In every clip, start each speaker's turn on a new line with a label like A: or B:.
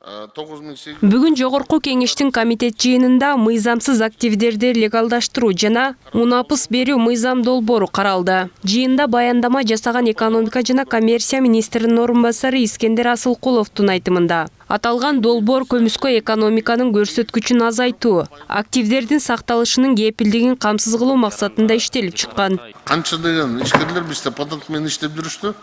A: Бүгүн Жогорку Кеңештин комитет жыйынында мыйзамсыз активдерди легалдаштыруу жана мунапыс берүү мыйзам долбоору каралды. Жыйында баяндама жасаган экономика жана коммерция министринин орун басары Искендер Асылкуловдун айтымында аталган долбоор көмүскө экономиканын көрсөткүчүн азайтуу, активдердин сакталышынын кепилдигин камсыз кылуу максатында иштелип чыккан.
B: Канча деген ишкерлер бизде патент менен иштеп жүрүштү.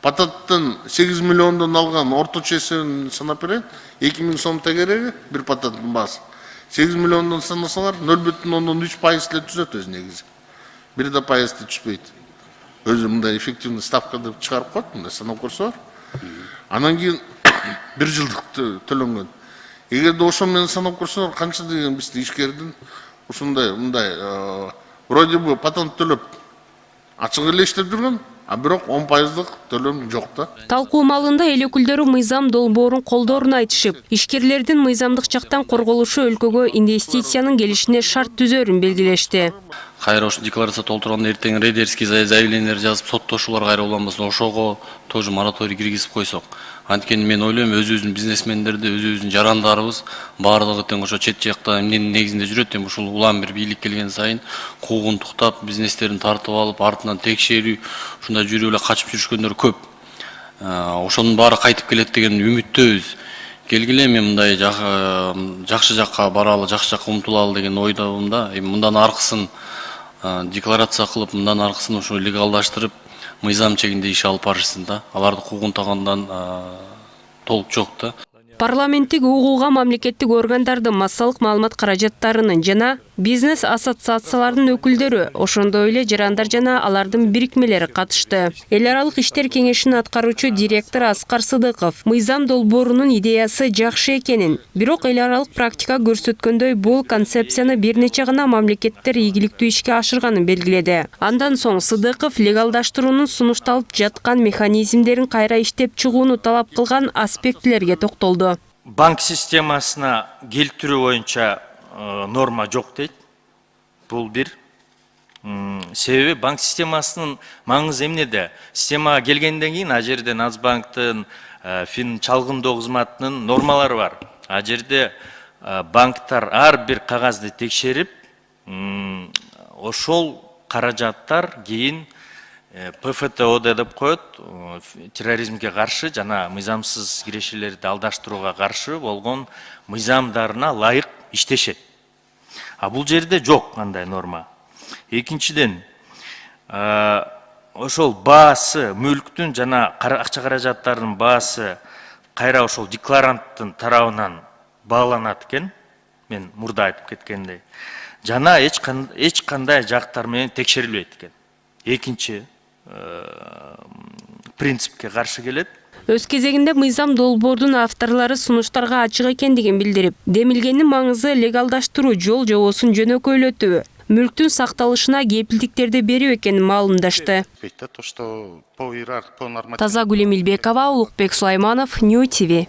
B: Патенттен 8 миллиондон алган орточо эсебин санап берейин. 2000 сом тегереги бир патенттин баасы. 8 миллиондон санасалар 0,3% эле түзөт өзү негизи. 1% түшпөйт. Өзү мындай эффективный ставка деп чыгарып коет, мындай санап көрсө. Анан кийин 1 жылдык төлөнгөн. Эгерде ошо менен санап көрсөңөр, канча деген бизде ишкердин ушундай мындай вроде бы патент төлөп ачык эле иштеп жүргөн, а бирок 10%-лык төлөм жок да.
A: Талкуу маалында эл өкүлдөрү мыйзам долбоорун колдоорун айтышып, ишкерлердин мыйзамдык жактан корголушу өлкөгө инвестициянын келишине шарт түзөрүн белгилешти.
C: Кайра ошо декларация толтурганда эртең рейдерский заявлениелер жазып соттошуулар кайра уланбасын, ошого тоже мораторий киргизип койсок. Анткени мен ойлойм, өзүбүздүн бизнесмендерди, өзүбүздүн жарандарыбыз баардыгы тең ошо чет жакта эмненин негизинде жүрөт, эми ушул улам бир бийлик келген сайын куугун туктап, бизнестерин тартып алып, артынан текшерүү, ушундай жүрүп эле качып жүрүшкөндөр көп. Ошонун баары кайтып келет деген үмүттөбүз. Келгиле мен мындай жакшы жакка баралы, жакшы жакка умтулалы деген ойдомун да. Эми мындан аркысын декларация кылып, мындан аркысын ушу легалдаштырып, мыйзам чегинде иш алып барышсын да. Аларды куугунтагандан толук жок да.
A: Парламенттик угууга мамлекеттик органдардын массалык маалымат каражаттарынын жана бизнес ассоциацияларынын өкүлдөрү, ошондой эле жарандар жана алардын бирикмелери катышты. Эл аралык иштер кеңешинин аткаруучу директору Аскар Сыдыков мыйзам долбоорунун идеясы жакшы экенин, бирок эл аралык практика көрсөткөндөй бул концепцияны бир нече гана мамлекеттер ийгиликтүү ишке ашырганын белгиледи. Андан соң Сыдыков легалдаштыруунун сунушталып жаткан механизмдерин кайра иштеп чыгууну талап кылган аспектилерге токтолду.
D: Банк системасына келтирүү боюнча норма жок дейт. Бул бир. Себеби банк системасынын маңызы эмнеде? Системага келгенден кийин а жерде Нацбанктын, Фин чалгындоо кызматынын нормалары бар. А жерде банктар ар бир кагазды текшерип, ошол каражаттар кийин ПФТОД деп коет, терроризмге каршы жана мыйзамсыз кирешелерди алдаштырууга каршы болгон мыйзамдарына ылайык иштешет. А бул жерде жок андай норма. Экинчиден, ошол баасы, мүлктүн жана акча каражаттарынын баасы кайра ошол декларанттын тарабынан бааланат экен, мен мурда айтып кеткендей. Жана эч кандай жактар менен текшерилбейт экен. Экинчи принципке каршы келет.
A: Өз кезегинде мыйзам долбоордун авторлору сунуштарга ачык экендигин билдирип, демилгендин маңызы легалдаштыруу жол жобосун жөнөкөйлөтүү, мүлктүн сакталышына кепилдиктерди берүү экенин маалымдашты. Тазагүл Эмилбекова, Улукбек Сулайманов, Нью ТВ.